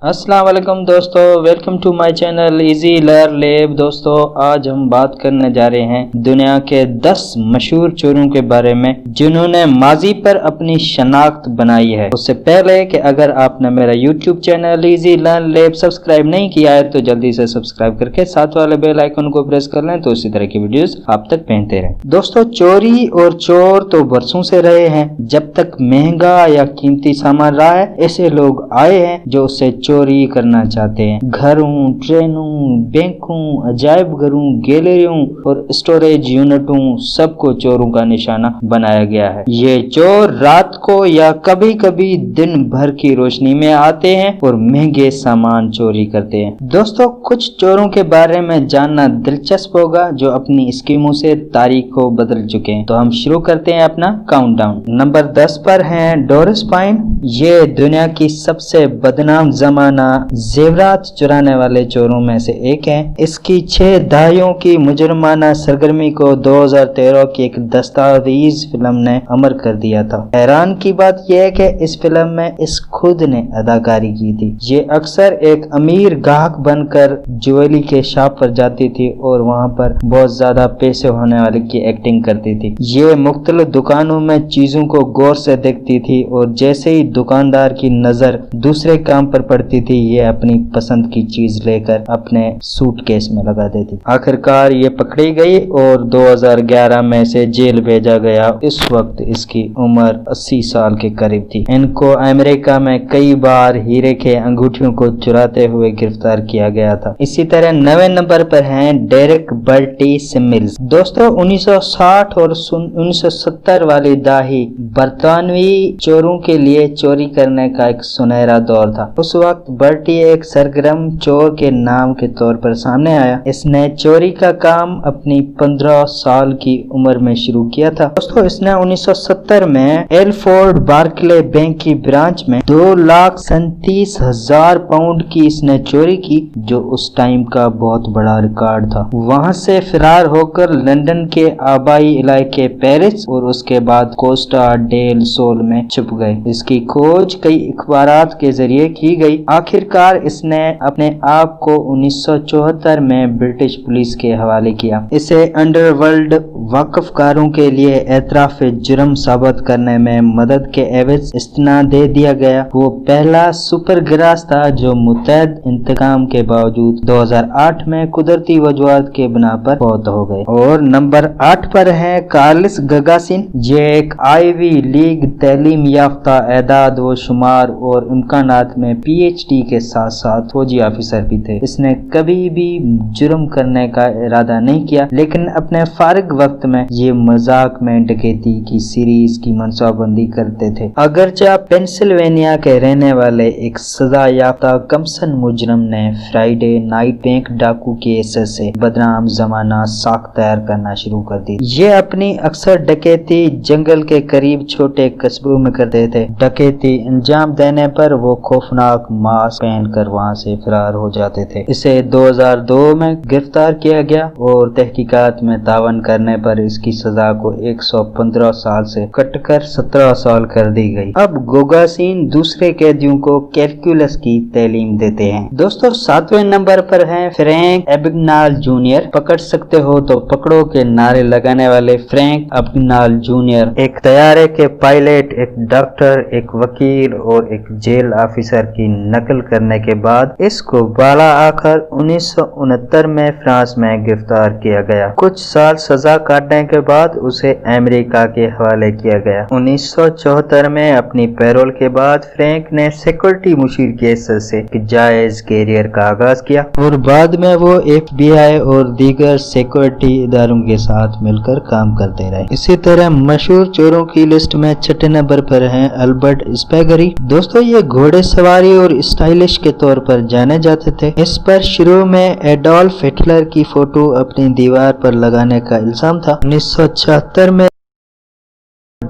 अस्सलाम वालेकुम दोस्तों, welcome to my channel easy learn lab. दोस्तों आज हम बात करने जा रहे हैं दुनिया के 10 मशहूर चोरों के बारे में जिन्होंने माजी पर अपनी शनाख्त बनाई है। उससे पहले कि अगर आपने मेरा YouTube channel easy learn lab subscribe नहीं किया है तो जल्दी से सब्सक्राइब करके साथ वाले बेल आइकन को प्रेस कर लें तो इसी तरह की वीडियोस आप तक पहुंचते रहें। दोस्तों चोरी और चोर तो बरसों से रहे हैं, जब तक महंगा या कीमती सामान रहा है ऐसे लोग आए हैं जो उससे चोरी करना चाहते हैं। घरों, ट्रेनों, बैंकों, अजायब घरों, गैलरियों और स्टोरेज यूनिटों सबको चोरों का निशाना बनाया गया है। ये चोर रात को या कभी कभी दिन भर की रोशनी में आते हैं और महंगे सामान चोरी करते हैं। दोस्तों कुछ चोरों के बारे में जानना दिलचस्प होगा जो अपनी स्कीमों से तारीख को बदल चुके हैं। तो हम शुरू करते हैं अपना काउंटडाउन। नंबर 10 पर है डोरिस पाइन। ये दुनिया की सबसे बदनाम जमाना जेवरात चुराने वाले चोरों में से एक है। इसकी 6 दहाइयों की मुजरमाना सरगर्मी को 2013 की एक दस्तावेज फिल्म ने अमर कर दिया था। हैरान की बात यह है कि इस फिल्म में इस खुद ने अदाकारी की थी। ये अक्सर एक अमीर गाहक बनकर ज्वेलरी के शॉप पर जाती थी और वहां पर बहुत ज्यादा पैसे होने वाले की एक्टिंग करती थी। ये मुख्तलिफ दुकानों में चीजों को गौर से देखती थी और जैसे ही दुकानदार की नजर दूसरे काम पर पड़ती थी ये अपनी पसंद की चीज लेकर अपने सूटकेस में लगा देती। आखिरकार ये पकड़ी गई और 2011 में से जेल भेजा गया। इस वक्त इसकी उम्र 80 साल के करीब थी। इनको अमेरिका में कई बार हीरे के अंगूठियों को चुराते हुए गिरफ्तार किया गया था। इसी तरह 9वें नंबर पर हैं डेरेक बर्टी सिमिल्स। दोस्तों 1960 और 1970 वाली दहाई बरतानवी चोरों के लिए चोरी करने का एक सुनहरा दौर था। उस वक्त बर्टी एक सरगर्म चोर के नाम के तौर पर सामने आया। इसने चोरी का काम अपनी 15 साल की उम्र में शुरू किया था। दोस्तों इसने 1970 में एलफोर्ड बार्कले बैंक की ब्रांच में 2,37,000 पाउंड की इसने चोरी की, जो उस टाइम का बहुत बड़ा रिकॉर्ड था। वहां से फरार होकर लंदन के आबाई इलाके पेरिस और उसके बाद कोस्टा डेल सोल में छुप गए। इसकी खोज कई अखबारात के जरिए की गई। आखिरकार इसने अपने आप को 1974 में ब्रिटिश पुलिस के हवाले किया। इसे अंडरवर्ल्ड वाकफकारों के लिए एतराफ जुर्म साबित करने में मदद के एवज इस्तना दे दिया गया। वो पहला सुपर गिरास था जो मुतैद इंतकाम के बावजूद 2008 में कुदरती वजूहात के बिना पर फौत हो गए। और नंबर 8 पर है कार्लिस गगासिन। ये एक आईवी लीग तालीम याफ्ता एदाद व शुमार और इम्कानात में PhD के साथ साथ फौजी ऑफिसर भी थे। इसने कभी भी जुर्म करने का इरादा नहीं किया, लेकिन अपने फारिग वक्त में ये मजाक में डकैती की सीरीज की मंसूबाबंदी करते थे। अगरचे पेंसिल्वेनिया के रहने वाले एक सजा याफ्ता कमसन मुजरम ने फ्राइडे नाइट बैंक डाकू केस से बदनाम जमाना साख तैयार करना शुरू कर दी। ये अपनी अक्सर डकैती जंगल के करीब छोटे कस्बों में करते थे। डकैती अंजाम देने पर वो खौफनाक मास्क पहनकर वहां से फरार हो जाते थे। इसे 2002 में गिरफ्तार किया गया और तहकीकात में तावन करने पर इसकी सजा को 115 साल से कटकर 17 साल कर दी गई। अब गोगासीन दूसरे कैदियों को कैलकुलस की तालीम देते हैं। दोस्तों 7वें नंबर पर हैं फ्रैंक एबिगनाल जूनियर। पकड़ सकते हो तो पकड़ो के नारे लगाने वाले फ्रैंक एबिगनाल जूनियर एक तैयारे के पायलट, एक डॉक्टर, एक वकील और एक जेल ऑफिसर की नकल करने के बाद इसको बाला आकर 1969 में फ्रांस में गिरफ्तार किया गया। कुछ साल सजा काटने के बाद उसे अमेरिका के हवाले किया गया। 1974 में अपनी पैरोल के बाद फ्रैंक ने सिक्योरिटी मुशीर के से जायज कैरियर का आगाज किया और बाद में वो FBI और दीगर सिक्योरिटी इदारों के साथ मिलकर काम करते रहे। इसी तरह मशहूर चोरों की लिस्ट में 6 नंबर पर हैं अल्बर्ट स्पेगरी। दोस्तों ये घोड़े सवारी और स्टाइलिश के तौर पर जाने जाते थे। इस पर शुरू में एडोल्फ हिटलर की फोटो अपनी दीवार पर लगाने का इल्जाम था। 1976 में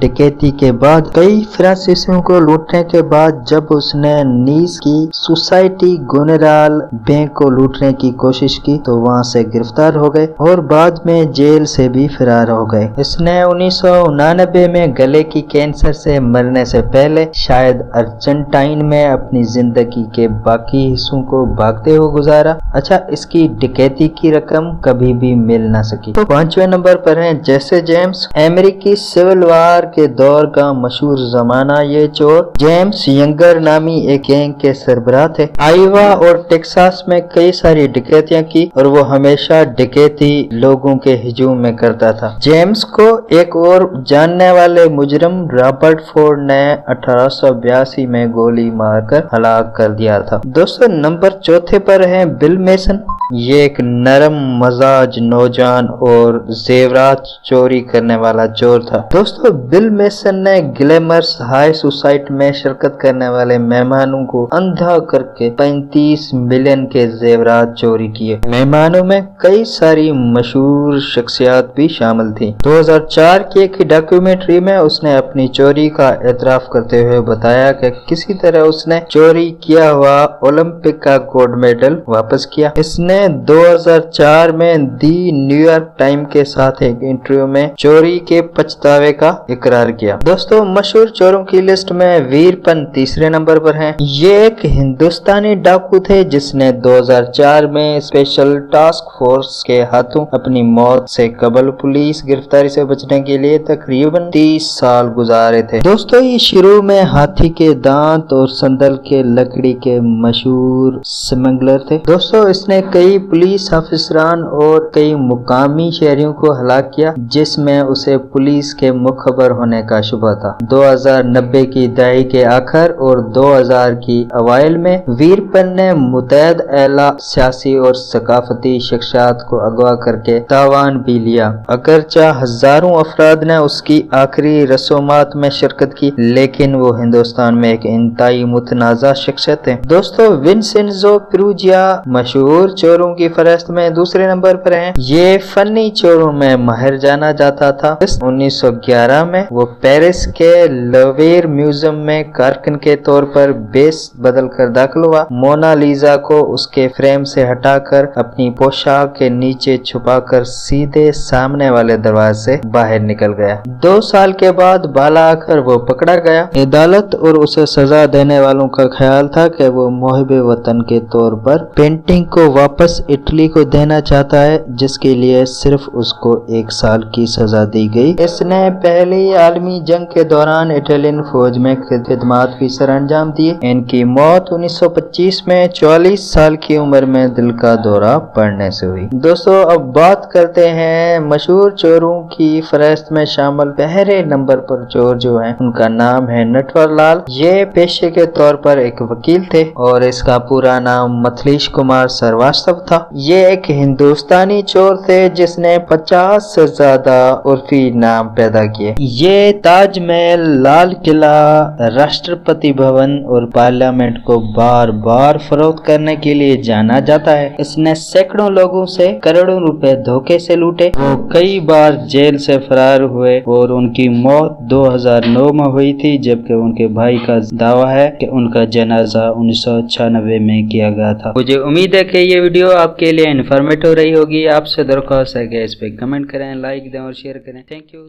डकैती के बाद कई फ्रांसीसियों को लूटने के बाद जब उसने नीस की सोसाइटी गोनेराल बैंक को लूटने की कोशिश की तो वहां से गिरफ्तार हो गए और बाद में जेल से भी फरार हो गए। इसने 1999 में गले की कैंसर से मरने से पहले शायद अर्जेंटाइन में अपनी जिंदगी के बाकी हिस्सों को भागते हुए गुजारा। अच्छा, इसकी डकैती की रकम कभी भी मिल ना सकी। तो 5वें नंबर पर है जेसे जेम्स। अमेरिकी सिविल वार के दौर का मशहूर जमाना ये चोर जेम्स यंगर नामी एक गैंग के सरबराह थे। आइवा और टेक्सास में कई सारी डकैतियां की और वो हमेशा डकैती लोगों के हुजूम में करता था। जेम्स को एक और जानने वाले मुजरिम रॉबर्ट फोर्ड ने 1882 में गोली मारकर हलाक कर दिया था। दोस्तों, नंबर 4 पर है बिल मेसन। ये एक नरम मजाज नौजवान और जेवरात चोरी करने वाला चोर था। दोस्तों, बिल मेसन ने ग्लैमरस हाई सोसाइटी में शिरकत करने वाले मेहमानों को अंधा करके 35 मिलियन के जेवरात चोरी किए। मेहमानों में कई सारी मशहूर शख्सियात भी शामिल थी। 2004 की एक डॉक्यूमेंट्री में उसने अपनी चोरी का एतराफ करते हुए बताया कि किसी तरह उसने चोरी किया हुआ ओलंपिक का गोल्ड मेडल वापस किया। इसने 2004 में दी न्यूयॉर्क टाइम के साथ एक इंटरव्यू में चोरी के पछतावे का इकरार किया। दोस्तों, मशहूर चोरों की लिस्ट में वीरपन तीसरे नंबर पर है। ये एक हिंदुस्तानी डाकू थे जिसने 2004 में स्पेशल टास्क फोर्स के हाथों अपनी मौत से कबल पुलिस गिरफ्तारी से बचने के लिए तकरीबन 30 साल गुजारे थे। दोस्तों, ये शुरू में हाथी के दांत और संदल के लकड़ी के मशहूर स्मगलर थे। दोस्तों, इसने कई पुलिस अफसरान और कई मुकामी शहरियों को हलाक किया जिसमें उसे पुलिस के मुखबर होने का शुबा था। 2090 की दहाई के आखिर और 2000 की अवाइल में वीरपन ने मुतैद एला सियासी और सकाफती शख्सियात को अगवा करके तावान भी लिया। अगरचा हजारों अफराद ने उसकी आखिरी रस्मात में शिरकत की, लेकिन वो हिंदुस्तान में एक इंतहाई मुतनाज़ा शख्सियत है। दोस्तों, विंसेंजो पेरुजिया मशहूर चोरों की फहरिस्त में दूसरे नंबर पर है। ये फनी चोरों में माहिर जाना जाता था। 1911 में वो पेरिस के लवेर म्यूजियम में कारकुन के तौर पर बेस बदल कर दाखिल हुआ। मोनालिसा को उसके फ्रेम से हटाकर अपनी पोशाक के नीचे छुपाकर सीधे सामने वाले दरवाजे से बाहर निकल गया। 2 साल के बाद बाला आकर वो पकड़ा गया। अदालत और उसे सजा देने वालों का ख्याल था कि वो मोहिबे वतन के तौर पर पेंटिंग को वापस इटली को देना चाहता है, जिसके लिए सिर्फ उसको 1 साल की सजा दी गई। इसने पहली आलमी जंग के दौरान इटालियन फौज में खिदमत भी सर अंजाम दिए। इनकी मौत 1925 में 44 साल की उम्र में दिल का दौरा पड़ने से हुई। दोस्तों, अब बात करते हैं मशहूर चोरों की फहरिस्त में शामिल पहले नंबर पर चोर जो है उनका नाम है नटवर लाल। ये पेशे के तौर पर एक वकील थे और इसका पूरा नाम मथलीश कुमार श्रीवास्तव था। ये एक हिंदुस्तानी चोर थे जिसने 50 से ज्यादा उर्फी नाम पैदा किए। ये ताजमहल, लाल किला, राष्ट्रपति भवन और पार्लियामेंट को बार बार फरोख्त करने के लिए जाना जाता है। इसने सैकड़ों लोगों से करोड़ों रुपए धोखे से लूटे। वो कई बार जेल से फरार हुए और उनकी मौत 2009 में हुई थी, जबकि उनके भाई का दावा है कि उनका जनाजा 1996 में किया गया था। मुझे उम्मीद है कि ये वीडियो आपके लिए इन्फॉर्मेटिव रही होगी। आपसे दरख्वास्त है कि इस पे कमेंट करें, लाइक दें और शेयर करें। Thank you.